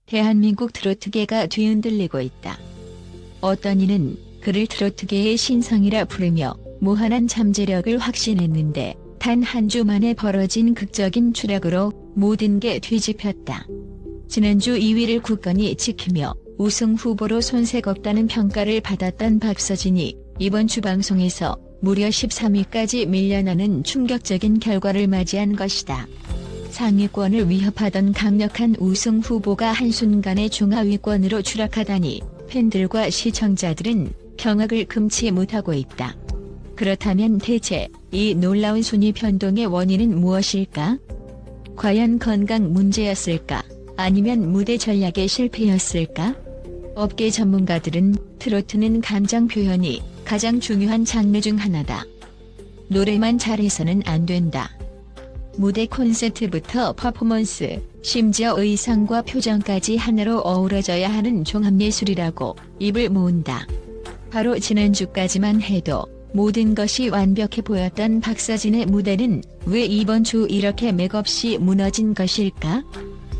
대한민국 트로트계가 뒤흔들리고 있다. 어떤 이는 그를 트로트계의 신성이라 부르며 무한한 잠재력을 확신했는데 단 한 주 만에 벌어진 극적인 추락으로 모든 게 뒤집혔다. 지난주 2위를 굳건히 지키며 우승 후보로 손색 없다는 평가를 받았던 박서진이 이번 주 방송에서 무려 13위까지 밀려나는 충격적인 결과를 맞이한 것이다. 상위권을 위협하던 강력한 우승 후보가 한순간에 중하위권으로 추락하다니 팬들과 시청자들은 경악을 금치 못하고 있다. 그렇다면 대체 이 놀라운 순위 변동의 원인은 무엇일까? 과연 건강 문제였을까? 아니면 무대 전략의 실패였을까? 업계 전문가들은 트로트는 감정 표현이 가장 중요한 장르 중 하나다. 노래만 잘해서는 안 된다. 무대 콘셉트부터 퍼포먼스, 심지어 의상과 표정까지 하나로 어우러져야 하는 종합예술이라고 입을 모은다. 바로 지난주까지만 해도 모든 것이 완벽해 보였던 박서진의 무대는 왜 이번 주 이렇게 맥없이 무너진 것일까?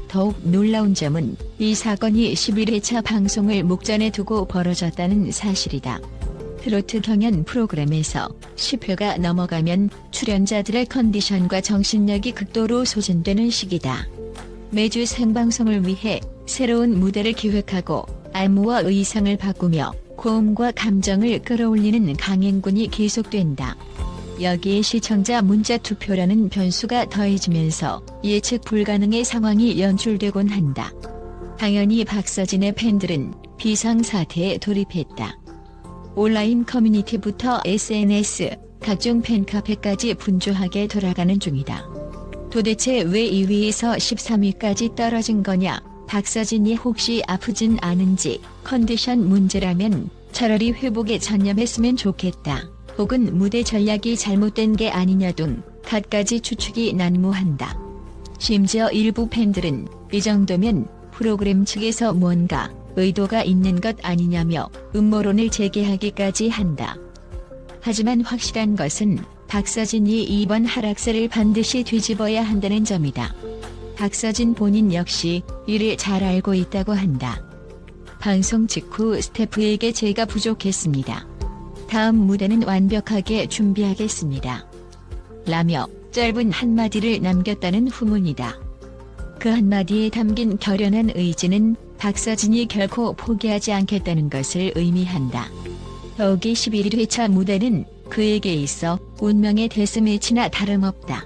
더욱 놀라운 점은 이 사건이 11회차 방송을 목전에 두고 벌어졌다는 사실이다. 트로트 경연 프로그램에서 10회가 넘어가면 출연자들의 컨디션과 정신력이 극도로 소진되는 시기다. 매주 생방송을 위해 새로운 무대를 기획하고 안무와 의상을 바꾸며 고음과 감정을 끌어올리는 강행군이 계속된다. 여기에 시청자 문자 투표라는 변수가 더해지면서 예측 불가능의 상황이 연출되곤 한다. 당연히 박서진의 팬들은 비상사태에 돌입했다. 온라인 커뮤니티부터 SNS, 각종 팬카페까지 분주하게 돌아가는 중이다. 도대체 왜 2위에서 13위까지 떨어진 거냐? 박서진이 혹시 아프진 않은지, 컨디션 문제라면 차라리 회복에 전념했으면 좋겠다. 혹은 무대 전략이 잘못된 게 아니냐 등 갖가지 추측이 난무한다. 심지어 일부 팬들은 이 정도면 프로그램 측에서 뭔가 의도가 있는 것 아니냐며 음모론을 제기하기까지 한다. 하지만 확실한 것은 박서진이 이번 하락세를 반드시 뒤집어야 한다는 점이다. 박서진 본인 역시 이를 잘 알고 있다고 한다. 방송 직후 스태프에게 제가 부족했습니다. 다음 무대는 완벽하게 준비하겠습니다. 라며 짧은 한마디를 남겼다는 후문이다. 그 한마디에 담긴 결연한 의지는 박서진이 결코 포기하지 않겠다는 것을 의미한다. 더욱이 11회차 무대는 그에게 있어 운명의 데스매치나 다름없다.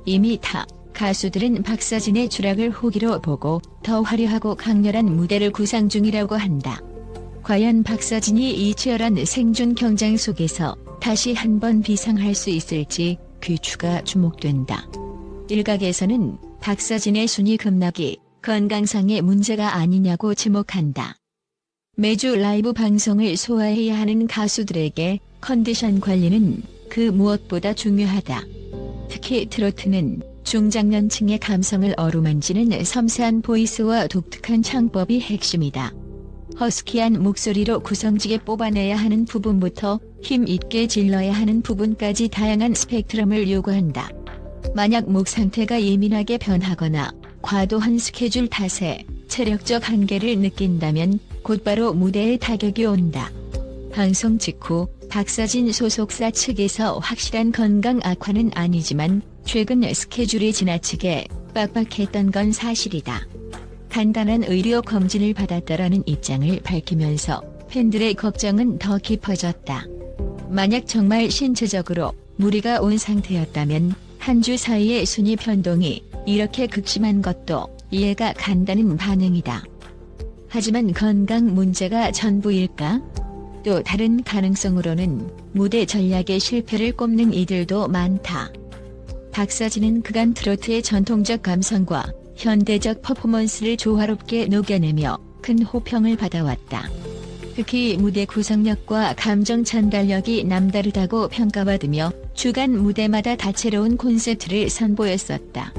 이미 타 가수들은 박서진의 추락을 호기로 보고 더 화려하고 강렬한 무대를 구상 중이라고 한다. 과연 박서진이 이 치열한 생존 경쟁 속에서 다시 한번 비상할 수 있을지 귀추가 주목된다. 일각에서는 박서진의 순위 급락이 건강상의 문제가 아니냐고 지목한다. 매주 라이브 방송을 소화해야 하는 가수들에게 컨디션 관리는 그 무엇보다 중요하다. 특히 트로트는 중장년층의 감성을 어루만지는 섬세한 보이스와 독특한 창법이 핵심이다. 허스키한 목소리로 구성지게 뽑아내야 하는 부분부터 힘 있게 질러야 하는 부분까지 다양한 스펙트럼을 요구한다. 만약 목 상태가 예민하게 변하거나 과도한 스케줄 탓에 체력적 한계를 느낀다면 곧바로 무대에 타격이 온다. 방송 직후 박서진 소속사 측에서 확실한 건강 악화는 아니지만 최근 스케줄이 지나치게 빡빡했던 건 사실이다. 간단한 의료 검진을 받았다라는 입장을 밝히면서 팬들의 걱정은 더 깊어졌다. 만약 정말 신체적으로 무리가 온 상태였다면 한 주 사이의 순위 변동이 이렇게 극심한 것도 이해가 간다는 반응이다. 하지만 건강 문제가 전부일까? 또 다른 가능성으로는 무대 전략의 실패를 꼽는 이들도 많다. 박서진은 그간 트로트의 전통적 감성과 현대적 퍼포먼스를 조화롭게 녹여내며 큰 호평을 받아왔다. 특히 무대 구성력과 감정 전달력이 남다르다고 평가받으며 주간 무대마다 다채로운 콘셉트를 선보였었다.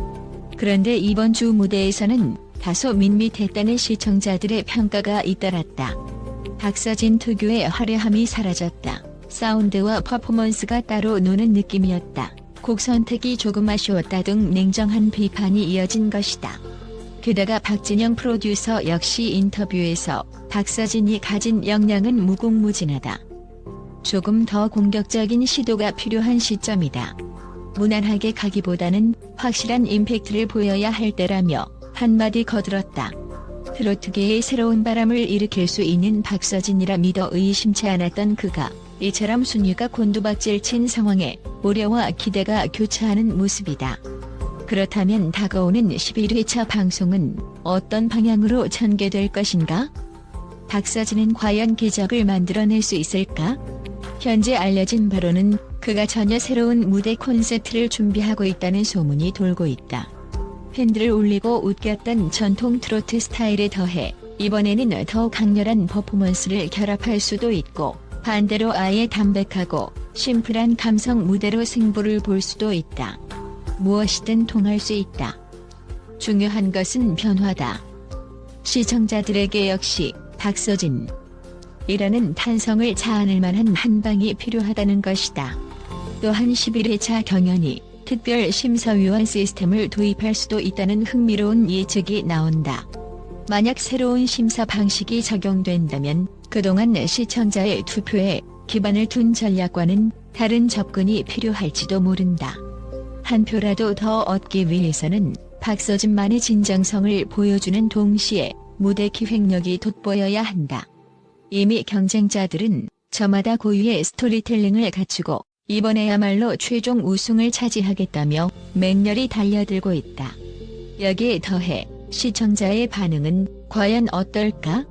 그런데 이번 주 무대에서는 다소 밋밋했다는 시청자들의 평가가 잇따랐다. 박서진 특유의 화려함이 사라졌다. 사운드와 퍼포먼스가 따로 노는 느낌이었다. 곡 선택이 조금 아쉬웠다 등 냉정한 비판이 이어진 것이다. 게다가 박진영 프로듀서 역시 인터뷰에서 박서진이 가진 역량은 무궁무진하다. 조금 더 공격적인 시도가 필요한 시점이다. 무난하게 가기보다는 확실한 임팩트를 보여야 할 때라며 한마디 거들었다. 트로트계의 새로운 바람을 일으킬 수 있는 박서진이라 믿어 의심치 않았던 그가 이처럼 순위가 곤두박질 친 상황에 우려와 기대가 교차하는 모습이다. 그렇다면 다가오는 11회차 방송은 어떤 방향으로 전개될 것인가? 박서진은 과연 기적을 만들어낼 수 있을까? 현재 알려진 바로는 그가 전혀 새로운 무대 콘셉트를 준비하고 있다는 소문이 돌고 있다. 팬들을 울리고 웃겼던 전통 트로트 스타일에 더해 이번에는 더 강렬한 퍼포먼스를 결합할 수도 있고 반대로 아예 담백하고 심플한 감성 무대로 승부를 볼 수도 있다. 무엇이든 통할 수 있다. 중요한 것은 변화다. 시청자들에게 역시 박서진 이라는 탄성을 자아낼 만한 한방이 필요하다는 것이다. 또한 11회차 경연이 특별 심사위원 시스템을 도입할 수도 있다는 흥미로운 예측이 나온다. 만약 새로운 심사 방식이 적용된다면 그동안 시청자의 투표에 기반을 둔 전략과는 다른 접근이 필요할지도 모른다. 한 표라도 더 얻기 위해서는 박서진만의 진정성을 보여주는 동시에 무대 기획력이 돋보여야 한다. 이미 경쟁자들은 저마다 고유의 스토리텔링을 갖추고 이번에야말로 최종 우승을 차지하겠다며 맹렬히 달려들고 있다. 여기에 더해 시청자의 반응은 과연 어떨까?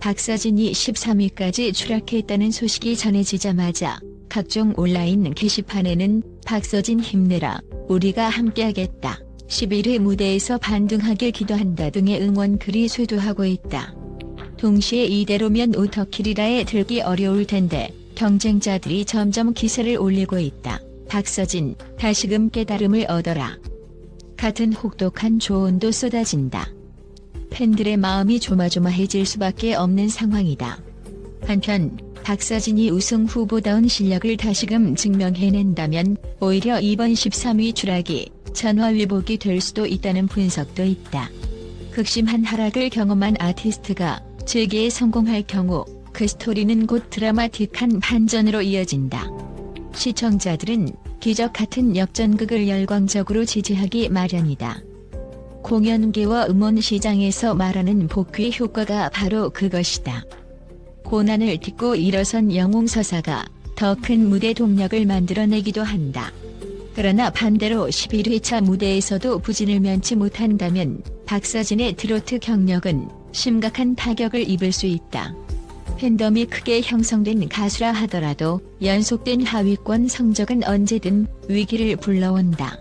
박서진이 13위까지 추락했다는 소식이 전해지자마자 각종 온라인 게시판에는 박서진 힘내라, 우리가 함께하겠다, 11회 무대에서 반등하길 기도한다 등의 응원글이 쇄도하고 있다. 동시에 이대로면 오터킬이라에 들기 어려울 텐데 경쟁자들이 점점 기세를 올리고 있다. 박서진, 다시금 깨달음을 얻어라. 같은 혹독한 조언도 쏟아진다. 팬들의 마음이 조마조마해질 수밖에 없는 상황이다. 한편 박서진이 우승 후보다운 실력을 다시금 증명해낸다면 오히려 이번 13위 추락이 전화위복이 될 수도 있다는 분석도 있다. 극심한 하락을 경험한 아티스트가 재기에 성공할 경우 그 스토리는 곧 드라마틱한 반전으로 이어진다. 시청자들은 기적 같은 역전극을 열광적으로 지지하기 마련이다. 공연계와 음원 시장에서 말하는 복귀 효과가 바로 그것이다. 고난을 딛고 일어선 영웅서사가 더 큰 무대 동력을 만들어내기도 한다. 그러나 반대로 11회차 무대에서도 부진을 면치 못한다면 박서진의 트로트 경력은 심각한 타격을 입을 수 있다. 팬덤이 크게 형성된 가수라 하더라도 연속된 하위권 성적은 언제든 위기를 불러온다.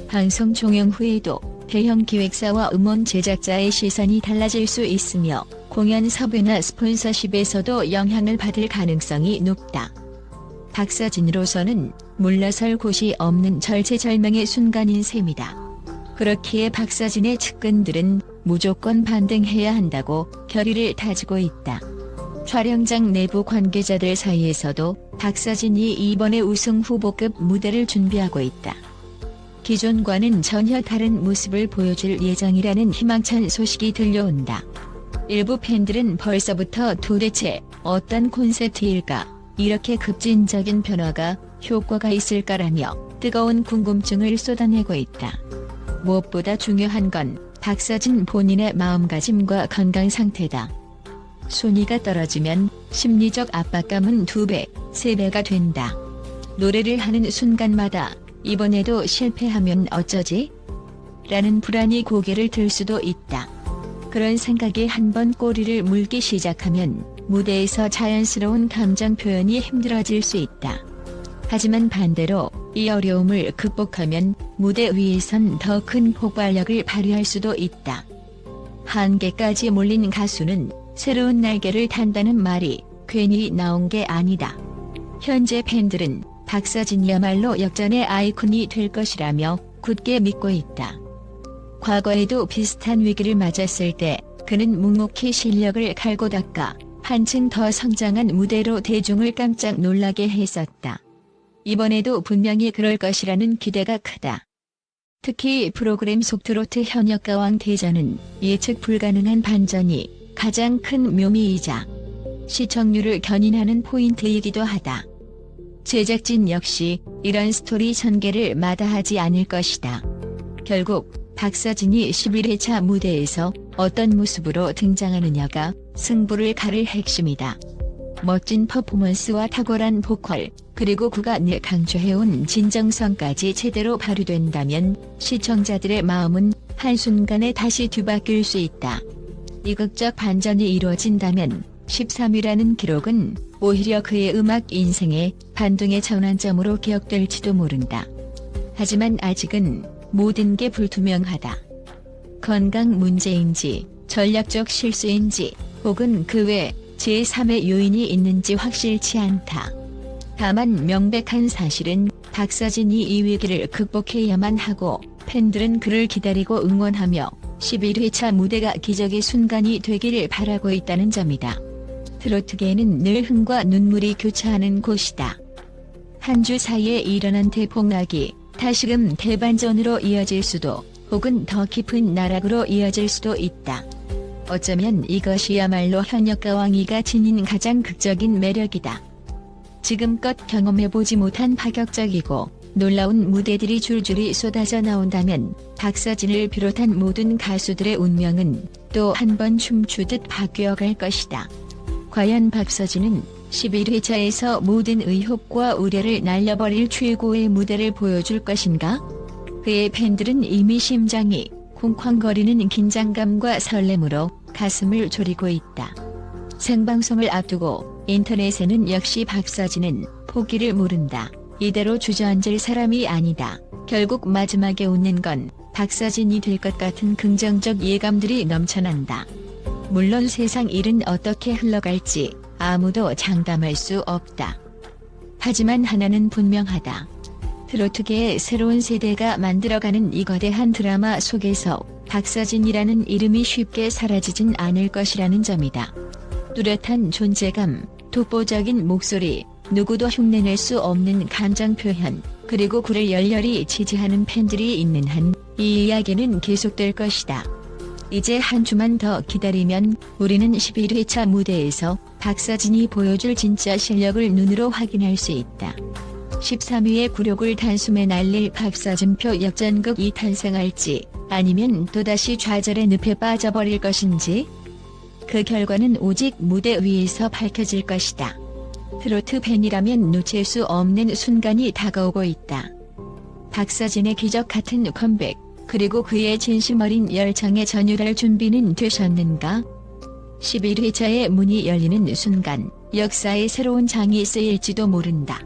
방송 종영 후에도 대형 기획사와 음원 제작자의 시선이 달라질 수 있으며 공연 섭외나 스폰서십에서도 영향을 받을 가능성이 높다. 박서진으로서는 물러설 곳이 없는 절체절명의 순간인 셈이다. 그렇기에 박서진의 측근들은 무조건 반등해야 한다고 결의를 다지고 있다. 촬영장 내부 관계자들 사이에서도 박서진이 이번에 우승 후보급 무대를 준비하고 있다. 기존과는 전혀 다른 모습을 보여줄 예정이라는 희망찬 소식이 들려온다. 일부 팬들은 벌써부터 도대체 어떤 콘셉트일까, 이렇게 급진적인 변화가 효과가 있을까라며 뜨거운 궁금증을 쏟아내고 있다. 무엇보다 중요한 건 박서진 본인의 마음가짐과 건강 상태다. 순위가 떨어지면 심리적 압박감은 2배, 3배가 된다. 노래를 하는 순간마다 이번에도 실패하면 어쩌지? 라는 불안이 고개를 들 수도 있다. 그런 생각이 한번 꼬리를 물기 시작하면 무대에서 자연스러운 감정 표현이 힘들어질 수 있다. 하지만 반대로 이 어려움을 극복하면 무대 위에선 더 큰 폭발력을 발휘할 수도 있다. 한계까지 몰린 가수는 새로운 날개를 단다는 말이 괜히 나온 게 아니다. 현재 팬들은 박서진이야말로 역전의 아이콘이 될 것이라며 굳게 믿고 있다. 과거에도 비슷한 위기를 맞았을 때 그는 묵묵히 실력을 갈고 닦아 한층 더 성장한 무대로 대중을 깜짝 놀라게 했었다. 이번에도 분명히 그럴 것이라는 기대가 크다. 특히 프로그램 속 트로트 현역가왕 대전은 예측 불가능한 반전이 가장 큰 묘미이자 시청률을 견인하는 포인트이기도 하다. 제작진 역시 이런 스토리 전개를 마다하지 않을 것이다. 결국 박서진이 11회차 무대에서 어떤 모습으로 등장하느냐가 승부를 가를 핵심이다. 멋진 퍼포먼스와 탁월한 보컬, 그리고 그가 늘 강조해온 진정성까지 제대로 발휘된다면 시청자들의 마음은 한순간에 다시 뒤바뀔 수 있다. 이극적 반전이 이루어진다면 13위라는 기록은 오히려 그의 음악 인생의 반등의 전환점으로 기억될지도 모른다. 하지만 아직은 모든 게 불투명하다. 건강 문제인지, 전략적 실수인지, 혹은 그 외 제3의 요인이 있는지 확실치 않다. 다만 명백한 사실은 박서진이 이 위기를 극복해야만 하고 팬들은 그를 기다리고 응원하며 11회차 무대가 기적의 순간이 되기를 바라고 있다는 점이다. 트로트계는 늘 흥과 눈물이 교차하는 곳이다. 한 주 사이에 일어난 대폭락이 다시금 대반전으로 이어질 수도 혹은 더 깊은 나락으로 이어질 수도 있다. 어쩌면 이것이야말로 현역가왕이가 지닌 가장 극적인 매력이다. 지금껏 경험해보지 못한 파격적이고 놀라운 무대들이 줄줄이 쏟아져 나온다면 박서진을 비롯한 모든 가수들의 운명은 또 한 번 춤추듯 바뀌어갈 것이다. 과연 박서진은 11회차에서 모든 의혹과 우려를 날려버릴 최고의 무대를 보여줄 것인가? 그의 팬들은 이미 심장이 쿵쾅거리는 긴장감과 설렘으로 가슴을 졸이고 있다. 생방송을 앞두고 인터넷에는 역시 박서진은 포기를 모른다. 이대로 주저앉을 사람이 아니다. 결국 마지막에 웃는 건 박서진이 될 것 같은 긍정적 예감들이 넘쳐난다. 물론 세상 일은 어떻게 흘러갈지 아무도 장담할 수 없다. 하지만 하나는 분명하다. 트로트계의 새로운 세대가 만들어가는 이 거대한 드라마 속에서 박서진이라는 이름이 쉽게 사라지진 않을 것이라는 점이다. 뚜렷한 존재감, 독보적인 목소리, 누구도 흉내낼 수 없는 감정 표현, 그리고 그를 열렬히 지지하는 팬들이 있는 한 이 이야기는 계속될 것이다. 이제 한 주만 더 기다리면 우리는 11회차 무대에서 박서진이 보여줄 진짜 실력을 눈으로 확인할 수 있다. 13위의 굴욕을 단숨에 날릴 박서진표 역전극이 탄생할지 아니면 또다시 좌절의 늪에 빠져버릴 것인지 그 결과는 오직 무대 위에서 밝혀질 것이다. 트로트 팬이라면 놓칠 수 없는 순간이 다가오고 있다. 박서진의 기적 같은 컴백, 그리고 그의 진심 어린 열정에 전율할 준비는 되셨는가? 11회차의 문이 열리는 순간 역사의 새로운 장이 쓰일지도 모른다.